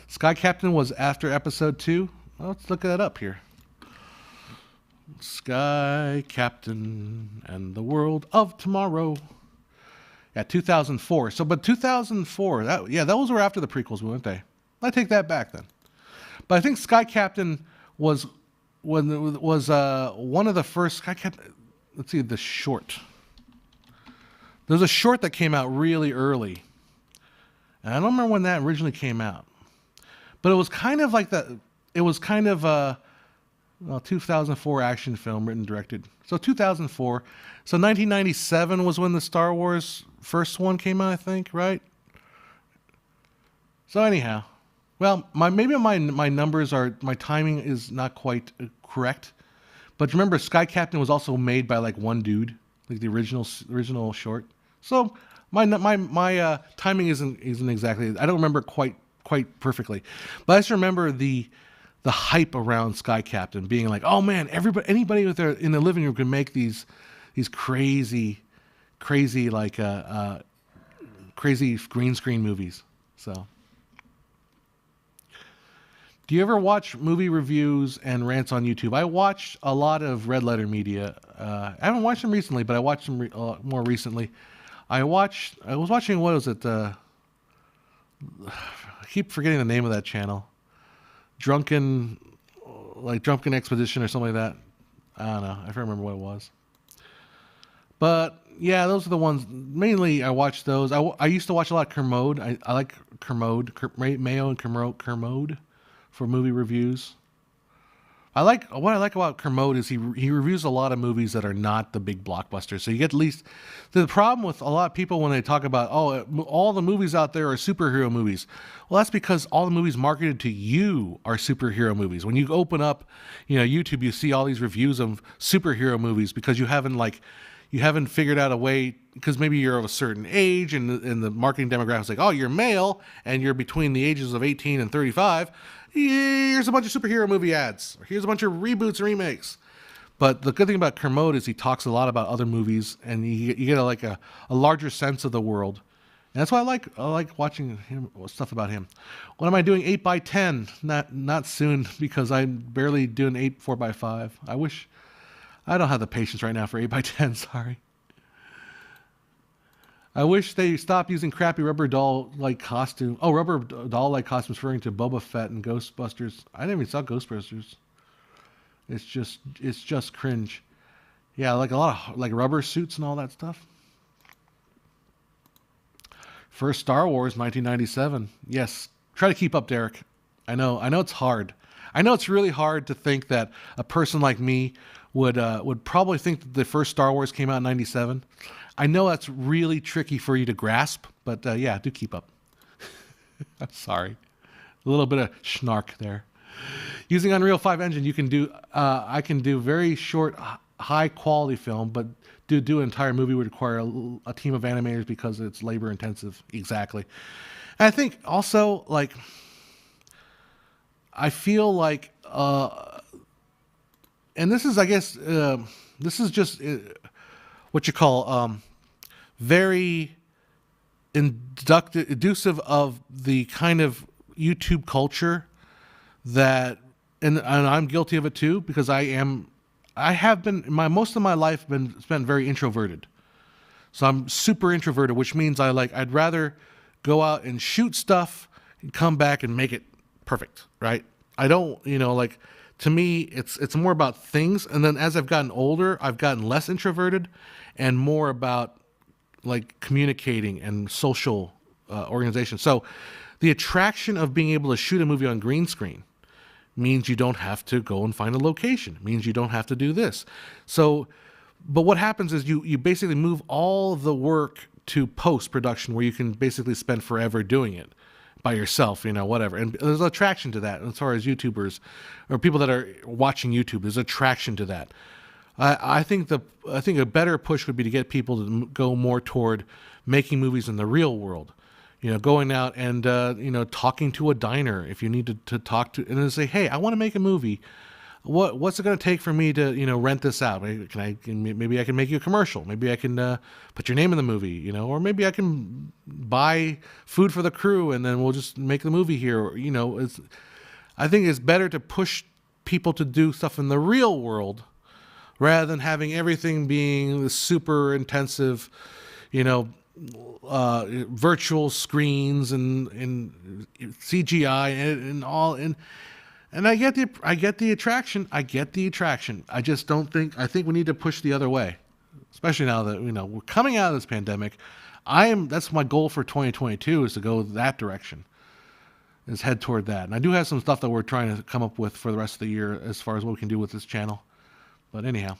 Sky Captain was after episode 2. Well, let's look that up here. Sky Captain and the World of Tomorrow. Yeah, 2004. But 2004, those were after the prequels, weren't they? I take that back then. But I think Sky Captain was one of the first Sky Captain. Let's see, the short. There's a short that came out really early. And I don't remember when that originally came out. But it was kind of like that. It was kind of a 2004 action film written and directed. So 2004. So 1997 was when the Star Wars first one came out, I think, right? So anyhow, well, my numbers my timing is not quite correct. But remember, Sky Captain was also made by like one dude, like the original short. So my timing isn't exactly. I don't remember quite perfectly, but I just remember the hype around Sky Captain being like, oh man, anybody in the living room can make these crazy like crazy green screen movies. So. Do you ever watch movie reviews and rants on YouTube? I watched a lot of Red Letter Media. I haven't watched them recently, but I watched them more recently. I was watching, what was it? I keep forgetting the name of that channel. Drunken Expedition or something like that. I don't know. I can't remember what it was. But yeah, those are the ones. Mainly, I watched those. I used to watch a lot of Kermode. I like Kermode, Mayo and Kermode. For movie reviews. What I like about Kermode is he reviews a lot of movies that are not the big blockbusters. So you get at least the problem with a lot of people when they talk about all the movies out there are superhero movies. Well, that's because all the movies marketed to you are superhero movies. When you open up, YouTube, you see all these reviews of superhero movies because you haven't figured out a way, because maybe you're of a certain age and the marketing demographic is like, oh, you're male and you're between the ages of 18 and 35. Here's a bunch of superhero movie ads. Or here's a bunch of reboots and remakes. But the good thing about Kermode is he talks a lot about other movies, and you get a larger sense of the world. And that's why I like watching stuff about him. What am I doing 8x10? Not soon, because I'm barely doing 4x5. I don't have the patience right now for 8x10, sorry. I wish they stopped using crappy rubber doll-like costumes. Oh, rubber doll-like costumes referring to Boba Fett and Ghostbusters. I never even saw Ghostbusters. It's just cringe. Yeah, like a lot of like rubber suits and all that stuff. First Star Wars, 1997. Yes, try to keep up, Derek. I know it's hard. I know it's really hard to think that a person like me would probably think that the first Star Wars came out in 97. I know that's really tricky for you to grasp, but yeah, do keep up. I'm sorry. A little bit of snark there. using Unreal 5 engine, you can do I can do very short, high quality film, but do an entire movie would require a team of animators because it's labor intensive. Exactly. And I think also, like, I feel like, and this is, I guess, this is just what you call very inducive of the kind of YouTube culture that, and I'm guilty of it too, because I have been, most of my life been spent very introverted. So I'm super introverted, which means I'd rather go out and shoot stuff and come back and make it perfect, right? I don't, to me, it's more about things. And then as I've gotten older, I've gotten less introverted and more about like communicating and social organization. So the attraction of being able to shoot a movie on green screen means you don't have to go and find a location. It means you don't have to do this. So, but what happens is you basically move all of the work to post-production, where you can basically spend forever doing it by yourself, whatever. And there's attraction to that as far as YouTubers or people that are watching YouTube. There's attraction to that. I think a better push would be to get people to go more toward making movies in the real world. Going out and talking to a diner if you need to talk to, and then say, hey, I want to make a movie. What's it going to take for me to rent this out? Maybe I can make you a commercial. Maybe I can put your name in the movie, or maybe I can buy food for the crew and then we'll just make the movie here. I think it's better to push people to do stuff in the real world rather than having everything being super intensive, virtual screens and CGI and all. And I get the attraction. I just don't think, I think we need to push the other way, especially now that, we're coming out of this pandemic. That's my goal for 2022 is to go that direction, is head toward that. And I do have some stuff that we're trying to come up with for the rest of the year as far as what we can do with this channel. But anyhow,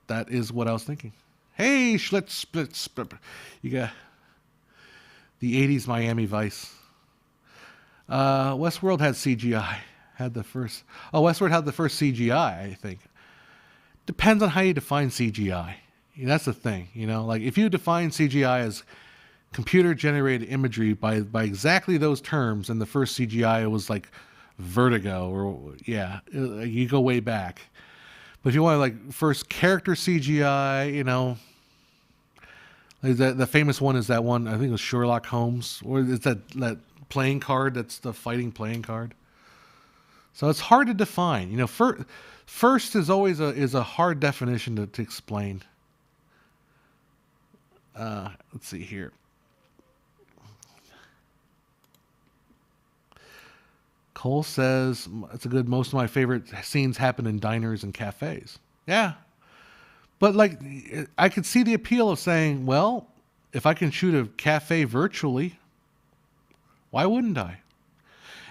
that is what I was thinking. Hey, Schlitz, you got the 80s Miami Vice. Westworld had CGI. Westworld had the first CGI, I think. Depends on how you define CGI. That's the thing, like if you define CGI as computer generated imagery by exactly those terms, and the first CGI was like Vertigo, or you go way back. But if you want like first character CGI, like the famous one is that one, I think it was Sherlock Holmes, or is that playing card that's the fighting playing card. So it's hard to define. First is always a hard definition to explain. Let's see here. Cole says, it's a good, most of my favorite scenes happen in diners and cafes. Yeah. But like, I could see the appeal of saying, well, if I can shoot a cafe virtually, why wouldn't I?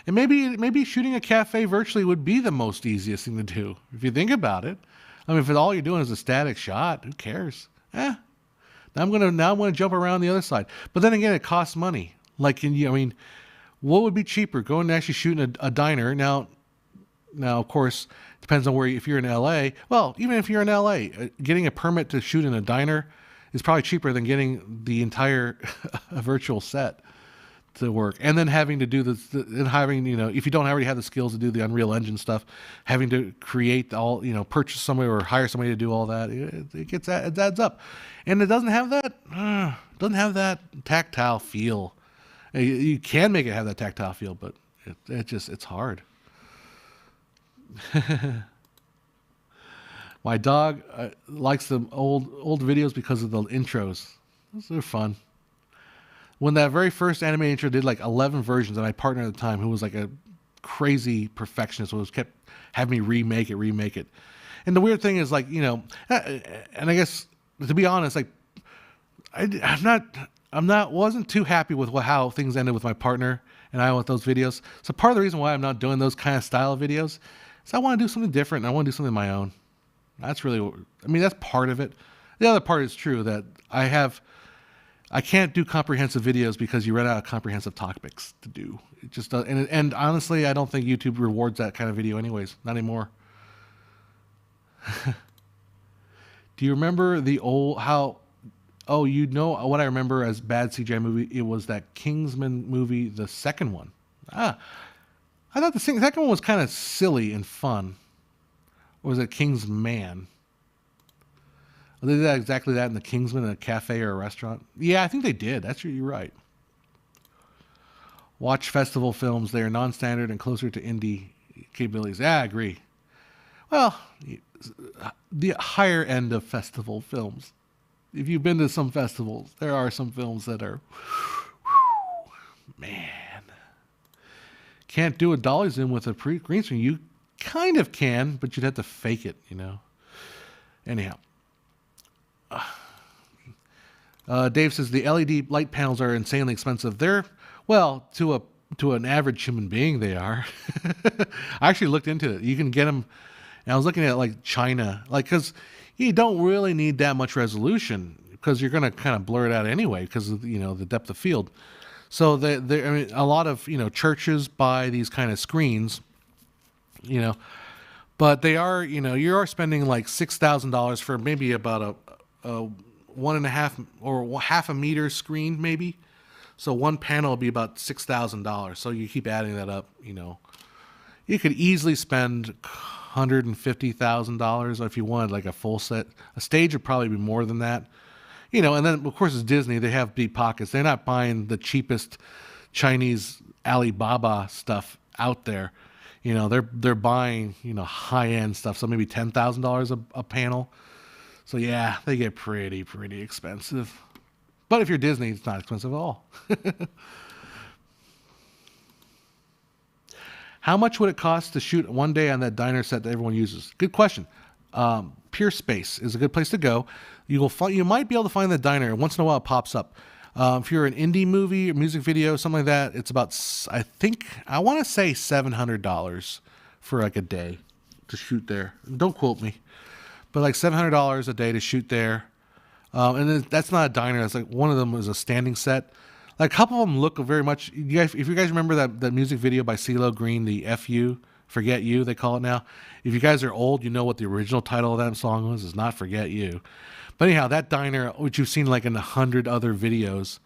And maybe shooting a cafe virtually would be the most easiest thing to do. If you think about it. I mean, if all you're doing is a static shot, who cares? Now I'm gonna jump around the other side. But then again, it costs money. Like, what would be cheaper? Going and actually shooting a diner. Now, of course, depends on where, if you're in LA. Well, even if you're in LA, getting a permit to shoot in a diner is probably cheaper than getting the entire virtual set to work. And then having to do this, and having, if you don't already have the skills to do the Unreal Engine stuff, having to create all, purchase somebody or hire somebody to do all that, it adds up. And it doesn't have that tactile feel. You can make it have that tactile feel, but it's hard. My dog likes the old videos because of the intros. Those are fun. When that very first anime intro did like 11 versions, and my partner at the time, who was like a crazy perfectionist, was kept having me remake it. And the weird thing is, like, and I guess, to be honest, like, wasn't too happy with how things ended with my partner and I with those videos. So part of the reason why I'm not doing those kind of style of videos is I want to do something different. And I want to do something of my own. That's really, that's part of it. The other part is true that I have I can't do comprehensive videos because you run out of comprehensive topics to do. It just does, and honestly, I don't think YouTube rewards that kind of video anyways. Not anymore. Do you remember the old how? Oh, you know what I remember as bad CGI movie? It was that Kingsman movie, the second one. I thought the second one was kind of silly and fun. Or was it Kingsman? They did exactly that in the Kingsman in a cafe or a restaurant. Yeah, I think they did. You're right. Watch festival films. They are non-standard and closer to indie capabilities. Yeah, I agree. Well, the higher end of festival films. If you've been to some festivals, there are some films that are, man, can't do a dolly zoom with a green screen. You kind of can, but you'd have to fake it, Anyhow. Dave says the LED light panels are insanely expensive. Well, to an average human being, they are. I actually looked into it. You can get them, and I was looking at like China, because you don't really need that much resolution because you're going to kind of blur it out anyway because of the depth of field. So a lot of churches buy these kind of screens, but they are you are spending like $6,000 for maybe about a 1.5 or half a meter screen maybe. So one panel will be about $6,000. So you keep adding that up, you could easily spend $150,000 if you wanted like a full set. A stage would probably be more than that, and then of course it's Disney. They have deep pockets. They're not buying the cheapest Chinese Alibaba stuff out there. They're buying high end stuff. So maybe $10,000 a panel. So yeah, they get pretty expensive. But if you're Disney, it's not expensive at all. How much would it cost to shoot one day on that diner set that everyone uses? Good question. Pure Space is a good place to go. You might be able to find the diner. Once in a while it pops up. If you're an indie movie or music video, something like that, it's about, I want to say $700 for like a day to shoot there. Don't quote me. But like $700 a day to shoot there. And then that's not a diner. That's like one of them is a standing set. Like a couple of them look very much. If you guys remember that music video by CeeLo Green, the "F.U." Forget You, they call it now. If you guys are old, you know what the original title of that song was. It's not Forget You. But anyhow, that diner, which you've seen like in 100 other videos,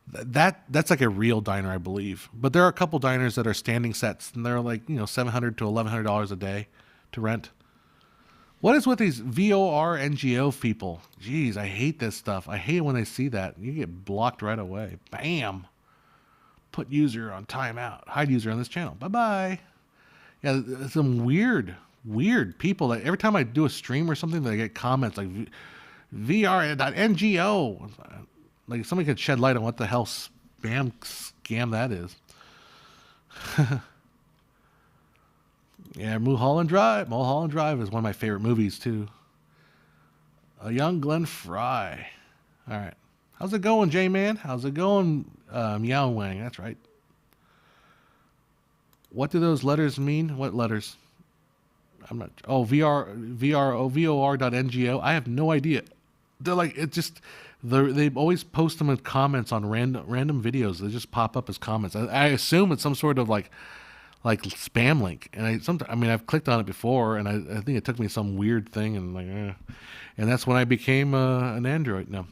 that's like a real diner, I believe. But there are a couple diners that are standing sets, and they're like $700 to $1,100 a day to rent. What is with these VOR NGO people? Jeez, I hate this stuff. I hate when they see that. You get blocked right away. Bam. Put user on timeout. Hide user on this channel. Bye-bye. Yeah, some weird people that every time I do a stream or something, they get comments like VR.NGO. Like somebody could shed light on what the hell scam that is. Yeah, Mulholland Drive. Mulholland Drive is one of my favorite movies, too. A young Glenn Fry. All right. How's it going, J-Man? How's it going, Meow Wang? That's right. What do those letters mean? What letters? I'm not... Oh, VOR.NGO. I have no idea. They're like... They always post them in comments on random videos. They just pop up as comments. I assume it's some sort of like spam link, and I've clicked on it before, and I think it took me some weird thing, and and that's when I became an Android. No,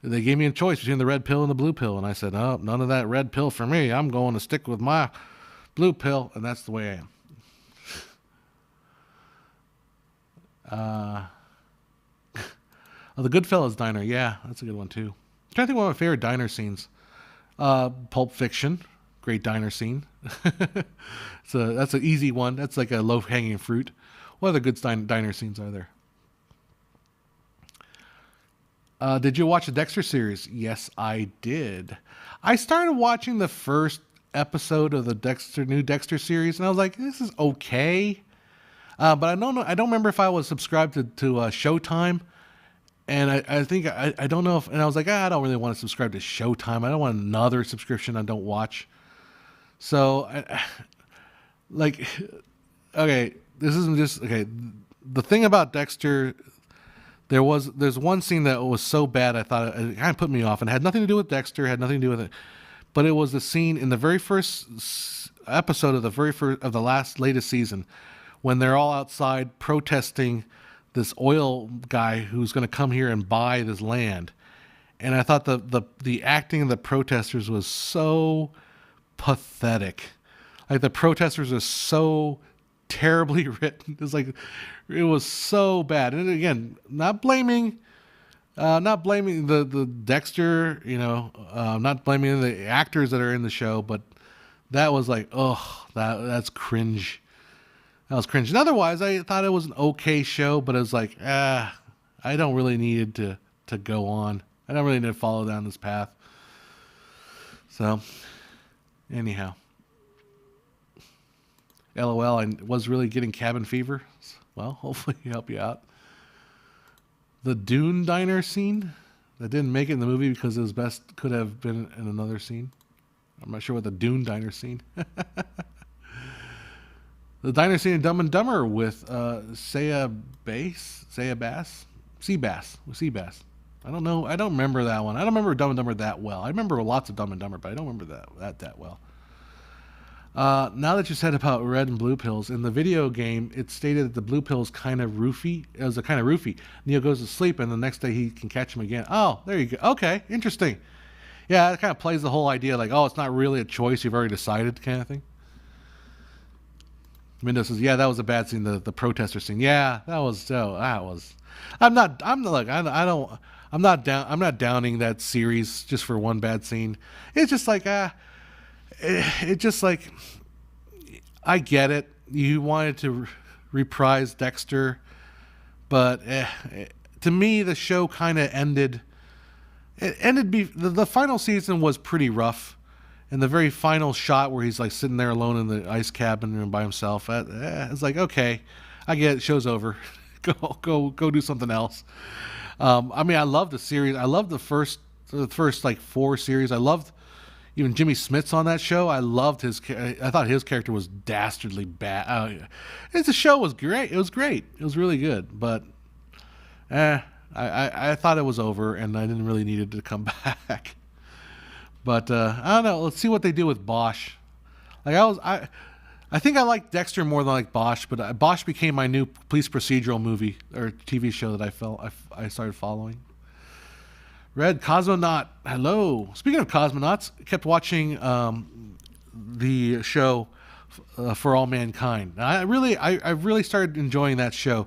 they gave me a choice between the red pill and the blue pill, and I said, oh, none of that red pill for me. I'm going to stick with my blue pill, and that's the way I am. The Goodfellas diner, yeah, that's a good one too. I'm trying to think of one of my favorite diner scenes. Pulp Fiction. Great diner scene. That's an easy one. That's like a low-hanging fruit. What other good diner scenes are there? Did you watch the Dexter series? Yes, I did. I started watching the first episode of the new Dexter series, and I was like, this is okay. But I don't know. I don't remember if I was subscribed to Showtime. And I think, I don't know if, and I was like, I don't really want to subscribe to Showtime. I don't want another subscription I don't watch. So, okay, this isn't just, okay. The thing about Dexter, There's one scene that was so bad I thought it kind of put me off, and it had nothing to do with Dexter, had nothing to do with it, but it was the scene in the very first episode of the very first of the latest season when they're all outside protesting this oil guy who's going to come here and buy this land. And I thought the acting of the protesters was so pathetic. Like the protesters are so terribly written. It was so bad. And again, not blaming the Dexter, not blaming the actors that are in the show, but that was like, oh, that's cringe. That was cringe. And otherwise, I thought it was an okay show, but it was like, I don't really need to go on. I don't really need to follow down this path. So, anyhow. LOL, I was really getting cabin fever. Well, hopefully help you out. The Dune diner scene that didn't make it in the movie because it could have been in another scene. I'm not sure what the Dune diner scene. The diner scene in Dumb and Dumber with Seabass. I don't know. I don't remember that one. I don't remember Dumb and Dumber that well. I remember lots of Dumb and Dumber, but I don't remember that well. Now that you said about red and blue pills, in the video game, it stated that the blue pill is kind of roofie. It was a kind of roofie. Neo goes to sleep, and the next day he can catch him again. Oh, there you go. Okay, interesting. Yeah, it kind of plays the whole idea like, oh, it's not really a choice. You've already decided kind of thing. Windows says, yeah, that was a bad scene, the protester scene. Yeah, that was. I'm not downing that series just for one bad scene. It's just like, I get it. You wanted to reprise Dexter, but to me, the show kind of ended. The final season was pretty rough, and the very final shot where he's like sitting there alone in the ice cabin and by himself, it's like, okay, I get it. Show's over. go do something else. I love the series. I love the first like 4 series. I loved even Jimmy Smits on that show. I loved I thought his character was dastardly bad. The show was great. It was great. It was really good. But I thought it was over, and I didn't really need it to come back. But I don't know. Let's see what they do with Bosch. I think I liked Dexter more than I liked Bosch, but Bosch became my new police procedural movie or TV show that I started following. Red Cosmonaut, hello. Speaking of cosmonauts, I kept watching the show For All Mankind. Now, I really started enjoying that show.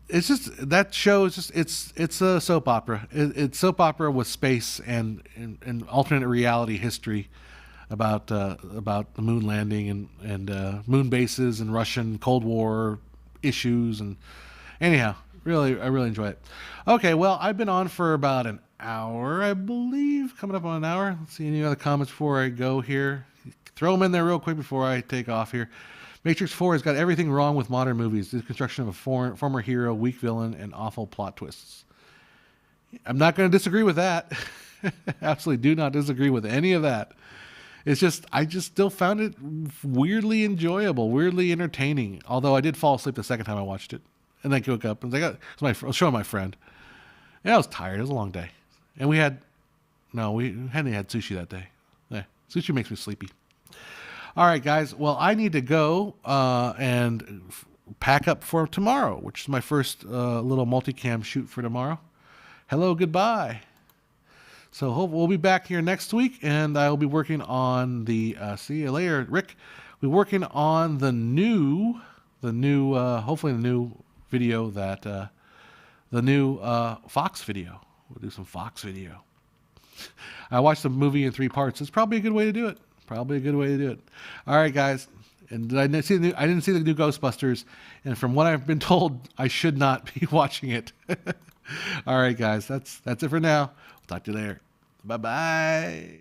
It's just that show is just it's a soap opera. It's soap opera with space and alternate reality history about the moon landing and moon bases and Russian Cold War issues. And anyhow, I really enjoy it. Okay, well, I've been on for about an hour, I believe, coming up on an hour. Let's see any other comments before I go here. Throw them in there real quick before I take off here. Matrix 4 has got everything wrong with modern movies. The construction of a former hero, weak villain, and awful plot twists. I'm not going to disagree with that. Absolutely do not disagree with any of that. It's just, I just still found it weirdly enjoyable, weirdly entertaining. Although I did fall asleep the second time I watched it. And then I woke up and I was showing my friend. And I was tired. It was a long day. And we hadn't had sushi that day. Yeah, sushi makes me sleepy. All right, guys. Well, I need to go and pack up for tomorrow, which is my first little multicam shoot for tomorrow. Hello, goodbye. So we'll be back here next week, and I will be working on the. See you later, Rick. We're working on the new, hopefully the new video that the new Fox video. We'll do some Fox video. I watched the movie in 3 parts. It's probably a good way to do it. All right, guys. And I didn't see the new Ghostbusters, and from what I've been told, I should not be watching it. All right, guys. That's it for now. We'll talk to you later. Bye-bye.